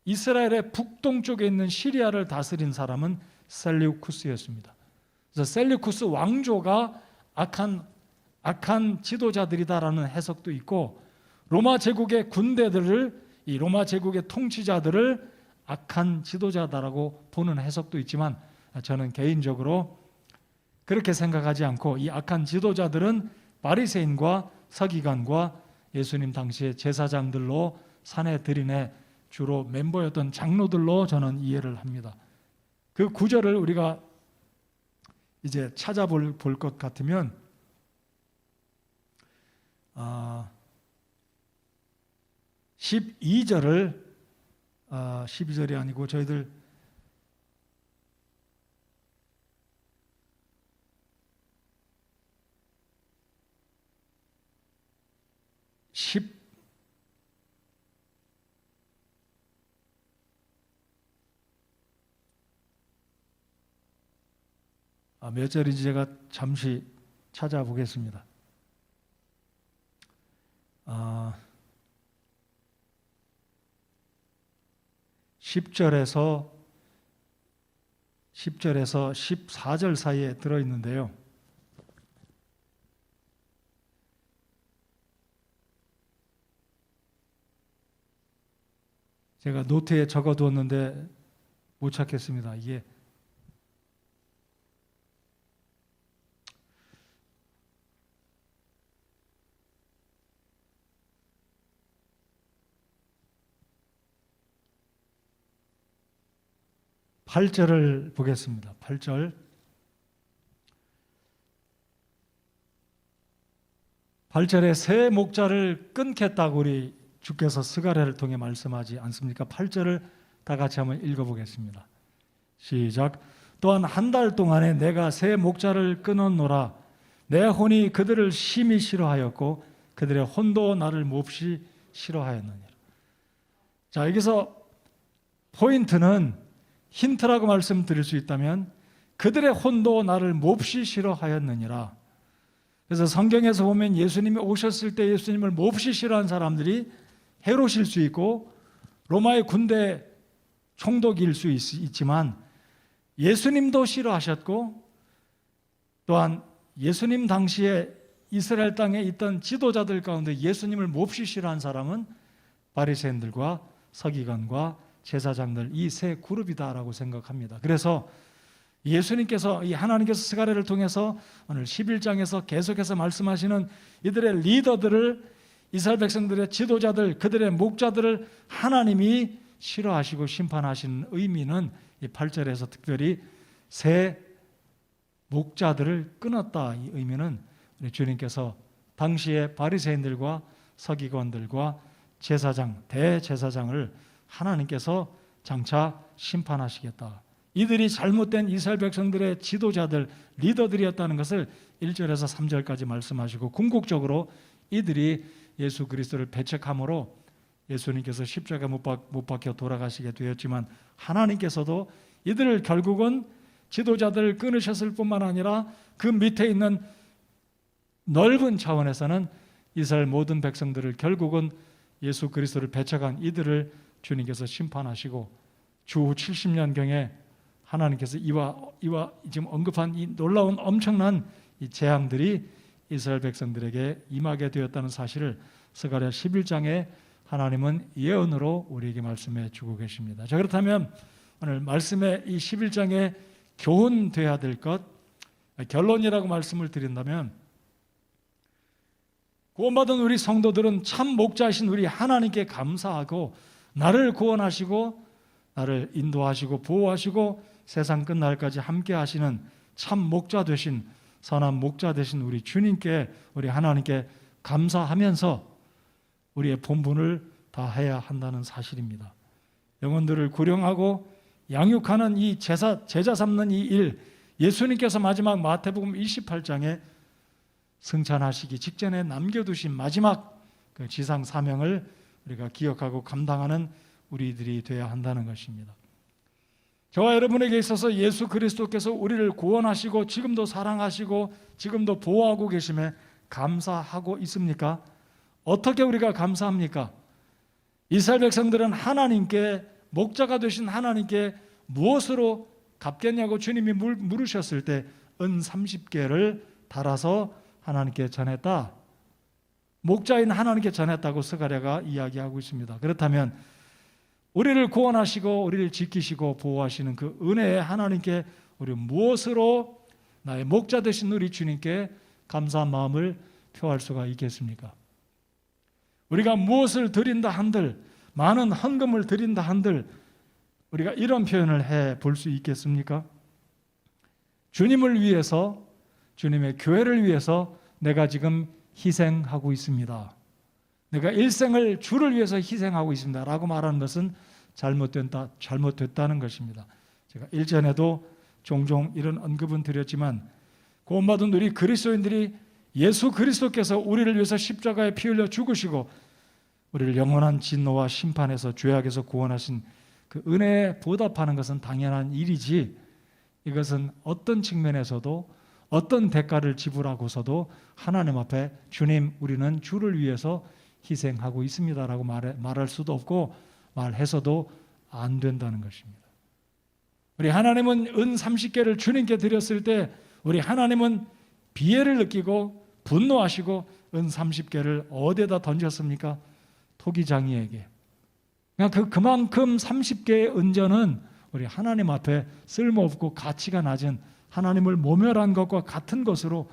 이스라엘의 북동쪽에 있는 시리아를 다스린 사람은 셀류쿠스였습니다. 그래서 셀류쿠스 왕조가 악한 지도자들이다라는 해석도 있고 로마 제국의 군대들을 이 로마 제국의 통치자들을 악한 지도자다라고 보는 해석도 있지만 저는 개인적으로 그렇게 생각하지 않고 이 악한 지도자들은 바리새인과 서기관과 예수님 당시의 제사장들로 산헤드린의 주로 멤버였던 장로들로 저는 이해를 합니다. 그 구절을 우리가 이제 찾아볼 것 같으면 12절을 12절이 아니고 저희들 10몇 절인지 제가 잠시 찾아보겠습니다. 10절에서 14절 사이에 들어있는데요. 제가 노트에 적어두었는데 못 찾겠습니다. 이게 (8절을) 보겠습니다. 8절. 8절에 새 목자를 끊겠다고 우리 주께서 스가랴를 통해 말씀하지 않습니까? 8절을 다 같이 한번 읽어보겠습니다. 시작. 또한 한 달 동안에 내가 새 목자를 끊었노라. 내 혼이 그들을 심히 싫어하였고 그들의 혼도 나를 몹시 싫어하였느니라. 자, 여기서 포인트는 힌트라고 말씀드릴 수 있다면 그들의 혼도 나를 몹시 싫어하였느니라. 그래서 성경에서 보면 예수님이 오셨을 때 예수님을 몹시 싫어한 사람들이 헤롯일 수 있고 로마의 군대 총독일 수 있지만 예수님도 싫어하셨고 또한 예수님 당시에 이스라엘 땅에 있던 지도자들 가운데 예수님을 몹시 싫어한 사람은 바리새인들과 서기관과 제사장들 이 세 그룹이다라고 생각합니다. 그래서 예수님께서 이 하나님께서 스가랴를 통해서 오늘 11장에서 계속해서 말씀하시는 이들의 리더들을 이스라엘 백성들의 지도자들 그들의 목자들을 하나님이 싫어하시고 심판하시는 의미는 이 8절에서 특별히 세 목자들을 끊었다 이 의미는 우리 주님께서 당시에 바리새인들과 서기관들과 제사장, 대제사장을 하나님께서 장차 심판하시겠다. 이들이 잘못된 이스라엘 백성들의 지도자들, 리더들이었다는 것을 1절에서 3절까지 말씀하시고 궁극적으로 이들이 예수 그리스도를 배척함으로 예수님께서 십자가에 못 박혀 돌아가시게 되었지만 하나님께서도 이들을 결국은 지도자들을 끊으셨을 뿐만 아니라 그 밑에 있는 넓은 차원에서는 이스라엘 모든 백성들을 결국은 예수 그리스도를 배척한 이들을 주님께서 심판하시고 주후 70년경에 하나님께서 이와 지금 언급한 이 놀라운 엄청난 이 재앙들이 이스라엘 백성들에게 임하게 되었다는 사실을 스가랴 11장에 하나님은 예언으로 우리에게 말씀해 주고 계십니다. 자, 그렇다면 오늘 말씀의 이 11장에 교훈되어야 될 것, 결론이라고 말씀을 드린다면 구원받은 우리 성도들은 참 목자이신 우리 하나님께 감사하고 나를 구원하시고 나를 인도하시고 보호하시고 세상 끝날까지 함께 하시는 참 목자 되신 선한 목자 되신 우리 주님께 우리 하나님께 감사하면서 우리의 본분을 다해야 한다는 사실입니다. 영혼들을 구령하고 양육하는 이 제자 삼는 이 일, 예수님께서 마지막 마태복음 28장에 승천하시기 직전에 남겨두신 마지막 그 지상 사명을 우리가 기억하고 감당하는 우리들이 되어야 한다는 것입니다. 저와 여러분에게 있어서 예수 그리스도께서 우리를 구원하시고 지금도 사랑하시고 지금도 보호하고 계심에 감사하고 있습니까? 어떻게 우리가 감사합니까? 이스라엘 백성들은 하나님께 목자가 되신 하나님께 무엇으로 갚겠냐고 주님이 물으셨을 때 은 30개를 달아서 하나님께 전했다. 목자인 하나님께 전했다고 스가랴가 이야기하고 있습니다. 그렇다면 우리를 구원하시고 우리를 지키시고 보호하시는 그 은혜의 하나님께 우리 무엇으로 나의 목자 되신 우리 주님께 감사한 마음을 표할 수가 있겠습니까? 우리가 무엇을 드린다 한들 많은 헌금을 드린다 한들 우리가 이런 표현을 해 볼 수 있겠습니까? 주님을 위해서 주님의 교회를 위해서 내가 지금 희생하고 있습니다. 내가 일생을 주를 위해서 희생하고 있습니다 라고 말하는 것은 잘못됐다는 것입니다. 제가 일전에도 종종 이런 언급은 드렸지만 구원받은 우리 그리스도인들이 예수 그리스도께서 우리를 위해서 십자가에 피 흘려 죽으시고 우리를 영원한 진노와 심판에서 죄악에서 구원하신 그 은혜에 보답하는 것은 당연한 일이지 이것은 어떤 측면에서도 어떤 대가를 지불하고서도 하나님 앞에 주님 우리는 주를 위해서 희생하고 있습니다라고 말할 수도 없고 말해서도 안 된다는 것입니다. 우리 하나님은 은 30개를 주님께 드렸을 때 우리 하나님은 비애를 느끼고 분노하시고 은 30개를 어디에다 던졌습니까? 토기장이에게. 그만큼 30개의 은전은 우리 하나님 앞에 쓸모없고 가치가 낮은 하나님을 모멸한 것과 같은 것으로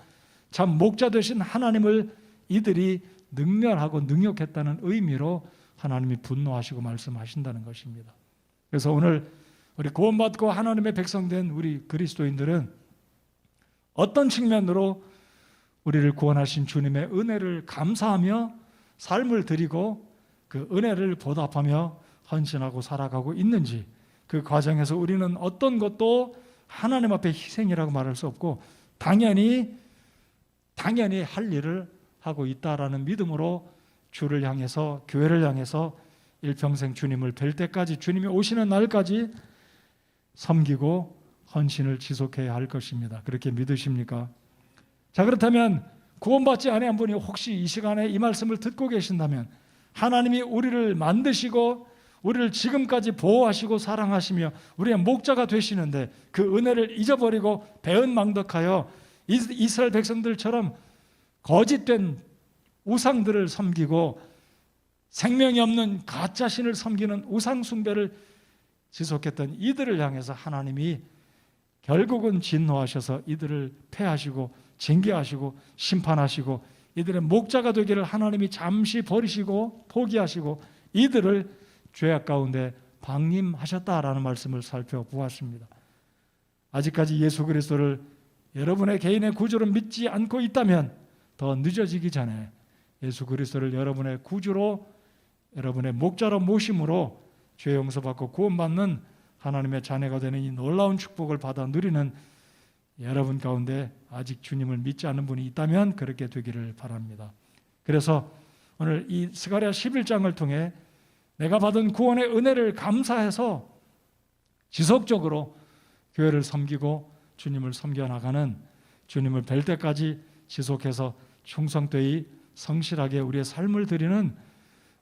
참 목자 되신 하나님을 이들이 능멸하고 능욕했다는 의미로 하나님이 분노하시고 말씀하신다는 것입니다. 그래서 오늘 우리 구원받고 하나님의 백성된 우리 그리스도인들은 어떤 측면으로 우리를 구원하신 주님의 은혜를 감사하며 삶을 드리고 그 은혜를 보답하며 헌신하고 살아가고 있는지 그 과정에서 우리는 어떤 것도 하나님 앞에 희생이라고 말할 수 없고 당연히 할 일을 하고 있다라는 믿음으로 주를 향해서 교회를 향해서 일평생 주님을 뵐 때까지 주님이 오시는 날까지 섬기고 헌신을 지속해야 할 것입니다. 그렇게 믿으십니까? 자, 그렇다면 구원받지 아니한 분이 혹시 이 시간에 이 말씀을 듣고 계신다면 하나님이 우리를 만드시고 우리를 지금까지 보호하시고 사랑하시며 우리의 목자가 되시는데 그 은혜를 잊어버리고 배은망덕하여 이스라엘 백성들처럼 거짓된 우상들을 섬기고 생명이 없는 가짜신을 섬기는 우상 숭배를 지속했던 이들을 향해서 하나님이 결국은 진노하셔서 이들을 패하시고 징계하시고 심판하시고 이들의 목자가 되기를 하나님이 잠시 버리시고 포기하시고 이들을 죄악 가운데 방임하셨다라는 말씀을 살펴보았습니다. 아직까지 예수 그리스도를 여러분의 개인의 구주로 믿지 않고 있다면 더 늦어지기 전에 예수 그리스도를 여러분의 구주로 여러분의 목자로 모심으로 죄 용서받고 구원받는 하나님의 자녀가 되는 이 놀라운 축복을 받아 누리는 여러분 가운데 아직 주님을 믿지 않는 분이 있다면 그렇게 되기를 바랍니다. 그래서 오늘 이 스가랴 11장을 통해 내가 받은 구원의 은혜를 감사해서 지속적으로 교회를 섬기고 주님을 섬겨나가는, 주님을 뵐 때까지 지속해서 충성되이 성실하게 우리의 삶을 드리는,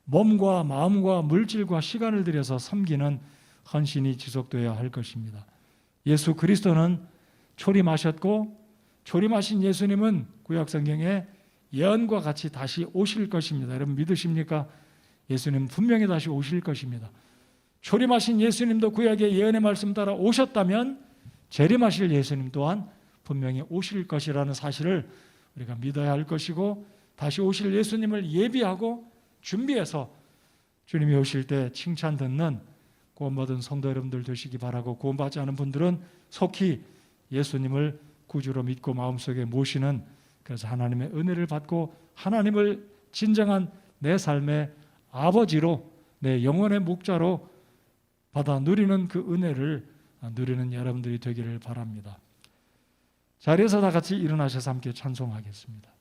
몸과 마음과 물질과 시간을 들여서 섬기는 헌신이 지속되어야 할 것입니다. 예수 그리스도는 초림하셨고 초림하신 예수님은 구약성경에 예언과 같이 다시 오실 것입니다. 여러분 믿으십니까? 예수님 분명히 다시 오실 것입니다. 초림하신 예수님도 구약의 예언의 말씀 따라 오셨다면 재림하실 예수님 또한 분명히 오실 것이라는 사실을 우리가 믿어야 할 것이고, 다시 오실 예수님을 예비하고 준비해서 주님이 오실 때 칭찬 듣는 구원받은 성도 여러분들 되시기 바라고, 구원받지 않은 분들은 속히 예수님을 구주로 믿고 마음속에 모시는, 그래서 하나님의 은혜를 받고 하나님을 진정한 내 삶의 아버지로, 내 영혼의 목자로 받아 누리는 그 은혜를 누리는 여러분들이 되기를 바랍니다. 자리에서 다 같이 일어나셔서 함께 찬송하겠습니다.